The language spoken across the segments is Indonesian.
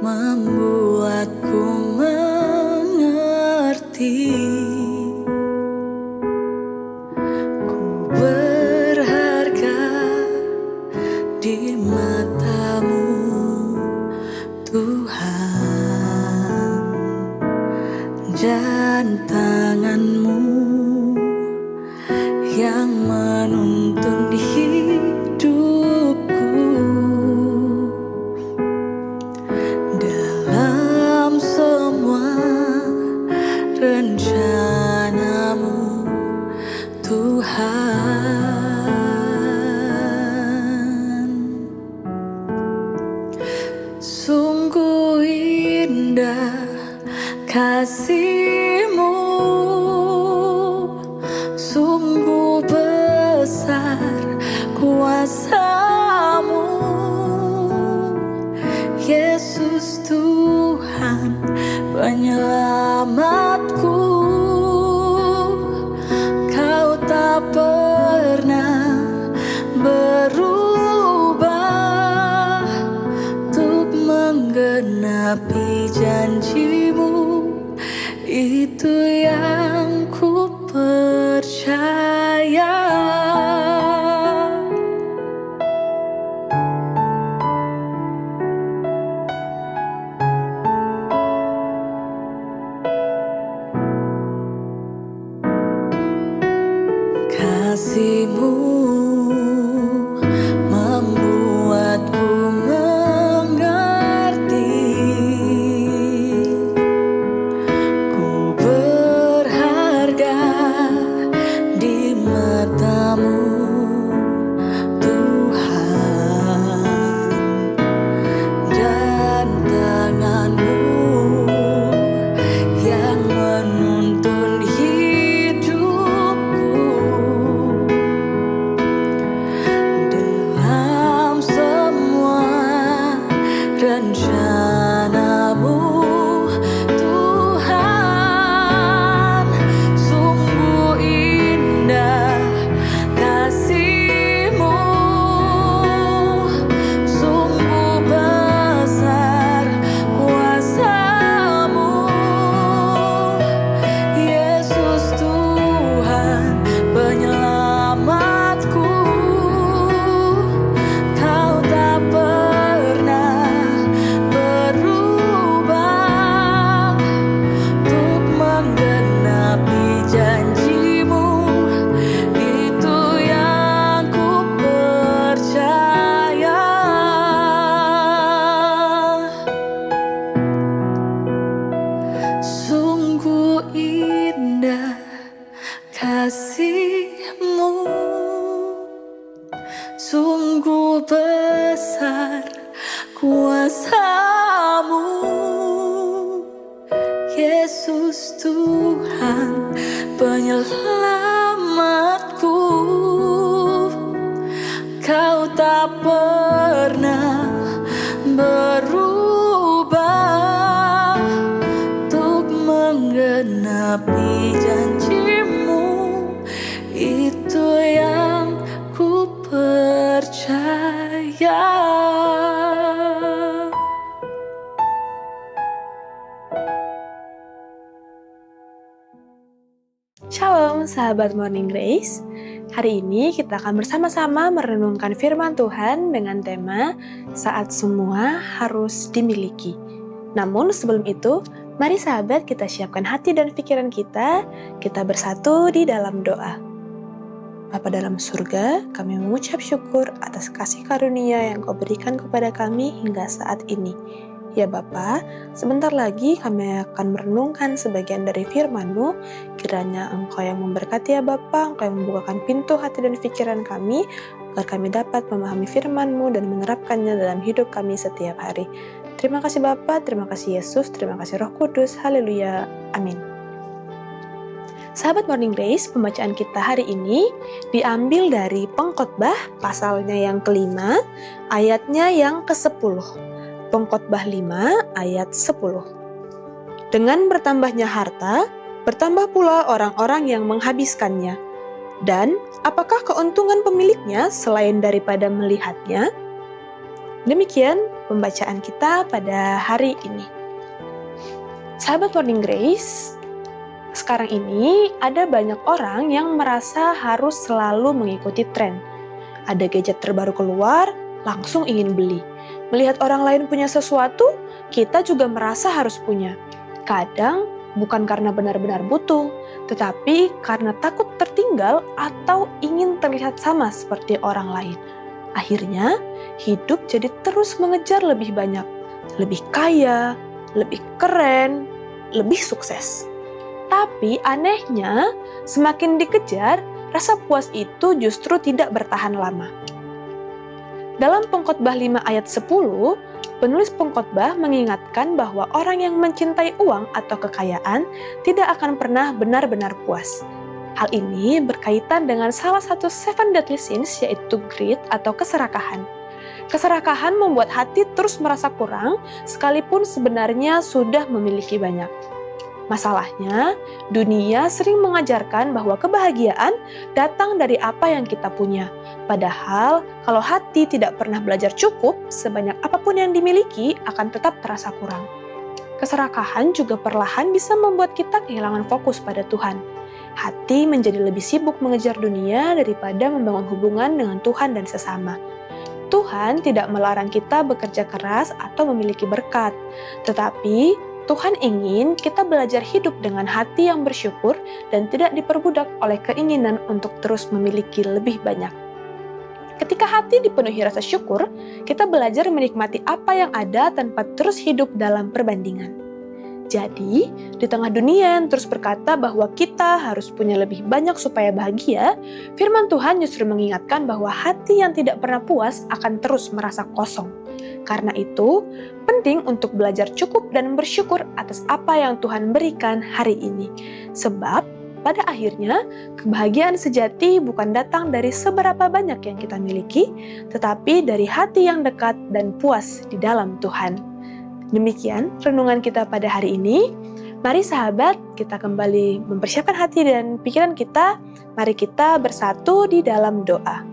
membuatku mengerti. Ku berharga di mata-Mu, Tuhan, dan tangan-Mu yang menuntun hidupku. Dalam semua rencana-Mu, Tuhan. Sungguh indah kasih-Mu, sungguh besar kuasa-Mu, Yesus Tuhan penyelamatku. Kau tak pernah berubah untuk menggenapi janji-Mu. Itu yang ku percaya. Kasih-Mu membuatku mengerti. Ku berharga di mata-Mu, Tuhan, dan tangan-Mu yang menuntun hidupku. Dalam semua rencana-Mu, Tuhan. Sungguh indah kasih-Mu, sungguh besar kuasa-Mu, Yesus Tuhan penyelamatku. Kau tak pernah berubah untuk menggenapi janji-Mu. Itu yang ku percaya. Sungguh indah kasih-Mu, sungguh besar kuasa-Mu, Yesus Tuhan penyelamatku. Kau tak pernah berubah untuk menggenapi janji-Mu. Itu yang ku percaya. Shalom sahabat Morning Grace. Hari ini kita akan bersama-sama merenungkan firman Tuhan dengan tema Saat Semua Harus Dimiliki. Namun sebelum itu, mari sahabat kita siapkan hati dan pikiran kita bersatu di dalam doa. Bapa dalam surga, kami mengucap syukur atas kasih karunia yang Kau berikan kepada kami hingga saat ini. Ya Bapa, sebentar lagi kami akan merenungkan sebagian dari firman-Mu. Kiranya Engkau yang memberkati ya Bapa, Engkau yang membukakan pintu hati dan pikiran kami, agar kami dapat memahami firman-Mu dan menerapkannya dalam hidup kami setiap hari. Terima kasih Bapa, terima kasih Yesus, terima kasih Roh Kudus, haleluya, amin. Sahabat Morning Grace, pembacaan kita hari ini diambil dari Pengkhotbah pasalnya yang kelima, ayatnya yang ke-10. Pengkhotbah 5 ayat 10. Dengan bertambahnya harta, bertambah pula orang-orang yang menghabiskannya. Dan apakah keuntungan pemiliknya selain daripada melihatnya? Demikian pembacaan kita pada hari ini. Sahabat Morning Grace, sekarang ini ada banyak orang yang merasa harus selalu mengikuti tren. Ada gadget terbaru keluar, langsung ingin beli. Melihat orang lain punya sesuatu, kita juga merasa harus punya. Kadang bukan karena benar-benar butuh, tetapi karena takut tertinggal atau ingin terlihat sama seperti orang lain. Akhirnya, hidup jadi terus mengejar lebih banyak, lebih kaya, lebih keren, lebih sukses. Tapi anehnya, semakin dikejar, rasa puas itu justru tidak bertahan lama. Dalam Pengkhotbah 5 ayat 10, penulis pengkhotbah mengingatkan bahwa orang yang mencintai uang atau kekayaan tidak akan pernah benar-benar puas. Hal ini berkaitan dengan salah satu 7 deadly sins, yaitu greed atau keserakahan. Keserakahan membuat hati terus merasa kurang, sekalipun sebenarnya sudah memiliki banyak. Masalahnya, dunia sering mengajarkan bahwa kebahagiaan datang dari apa yang kita punya. Padahal, kalau hati tidak pernah belajar cukup, sebanyak apapun yang dimiliki akan tetap terasa kurang. Keserakahan juga perlahan bisa membuat kita kehilangan fokus pada Tuhan. Hati menjadi lebih sibuk mengejar dunia daripada membangun hubungan dengan Tuhan dan sesama. Tuhan tidak melarang kita bekerja keras atau memiliki berkat, tetapi Tuhan ingin kita belajar hidup dengan hati yang bersyukur dan tidak diperbudak oleh keinginan untuk terus memiliki lebih banyak. Ketika hati dipenuhi rasa syukur, kita belajar menikmati apa yang ada tanpa terus hidup dalam perbandingan. Jadi, di tengah dunia yang terus berkata bahwa kita harus punya lebih banyak supaya bahagia, firman Tuhan justru mengingatkan bahwa hati yang tidak pernah puas akan terus merasa kosong. Karena itu, penting untuk belajar cukup dan bersyukur atas apa yang Tuhan berikan hari ini. Sebab, pada akhirnya, kebahagiaan sejati bukan datang dari seberapa banyak yang kita miliki, tetapi dari hati yang dekat dan puas di dalam Tuhan. Demikian renungan kita pada hari ini. Mari sahabat, kita kembali mempersiapkan hati dan pikiran kita. Mari kita bersatu di dalam doa.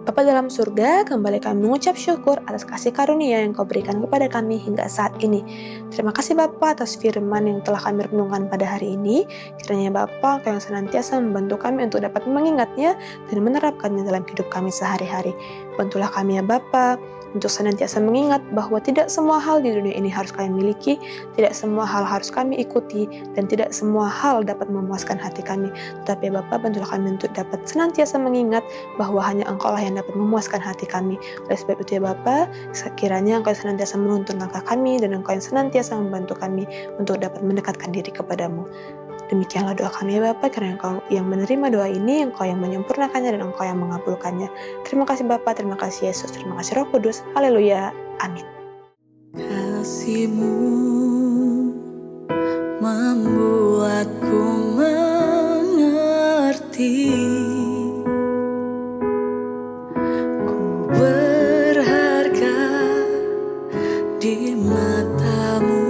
Bapa dalam surga, kembali kami mengucap syukur atas kasih karunia yang Kau berikan kepada kami hingga saat ini. Terima kasih Bapa atas firman yang telah kami renungkan pada hari ini. Kiranya Bapa Kau yang senantiasa membantu kami untuk dapat mengingatnya dan menerapkannya dalam hidup kami sehari-hari. Bantulah kami ya Bapa untuk senantiasa mengingat bahwa tidak semua hal di dunia ini harus kami miliki, tidak semua hal harus kami ikuti, dan tidak semua hal dapat memuaskan hati kami. Tetapi Bapa, bantulah kami untuk dapat senantiasa mengingat bahwa hanya Engkau lah yang dapat memuaskan hati kami. Oleh sebab itu ya Bapa, sekiranya Engkau yang senantiasa menuntun langkah kami, dan Engkau yang senantiasa membantu kami untuk dapat mendekatkan diri kepadamu. Demikianlah doa kami ya Bapa, karena Engkau yang menerima doa ini, Engkau yang menyempurnakannya, dan Engkau yang mengabulkannya. Terima kasih Bapa, terima kasih Yesus, terima kasih Roh Kudus. Haleluya. Amin. Kasih-Mu membuatku mengerti, ku berharga di mata-Mu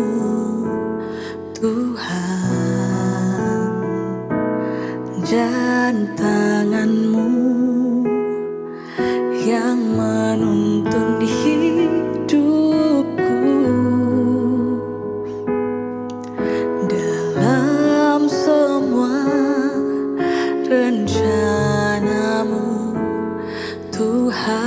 Tuhan, dan tangan-Mu yang menuntun hidupku. Dalam semua rencana-Mu Tuhan.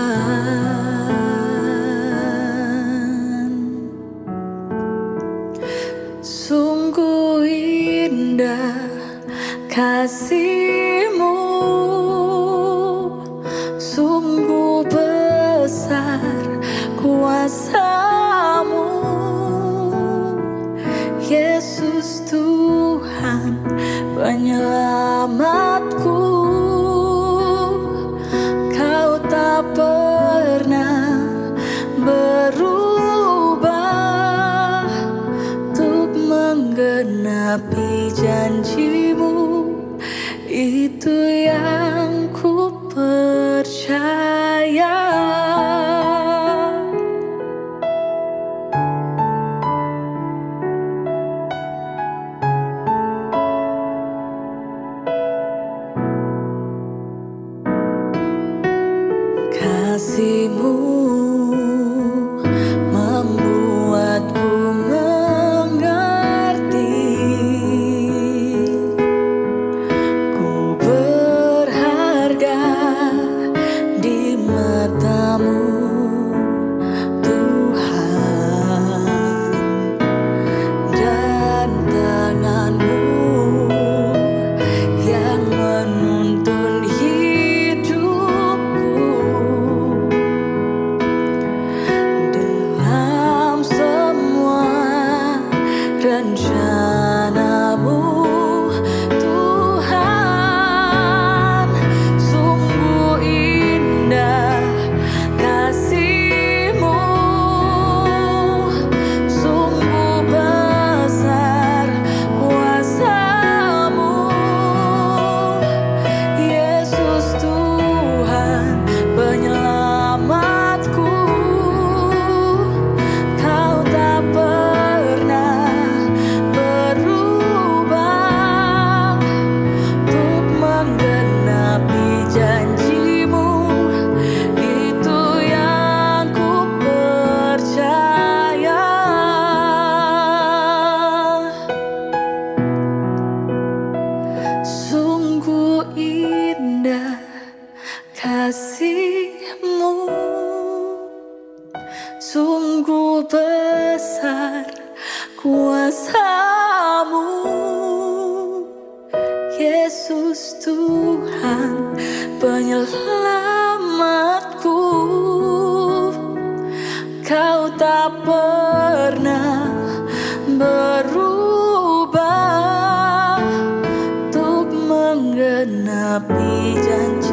Sungguh indah kasih-Mu, sungguh besar kuasa-Mu, Yesus Tuhan penyelamatku. Kau tak pernah berubah untuk menggenapi janji-Mu. Itu yang ku percaya. Kasih-Mu Sungguh besar kuasa-Mu, Yesus Tuhan penyelamatku. Kau tak pernah berubah untuk menggenapi janji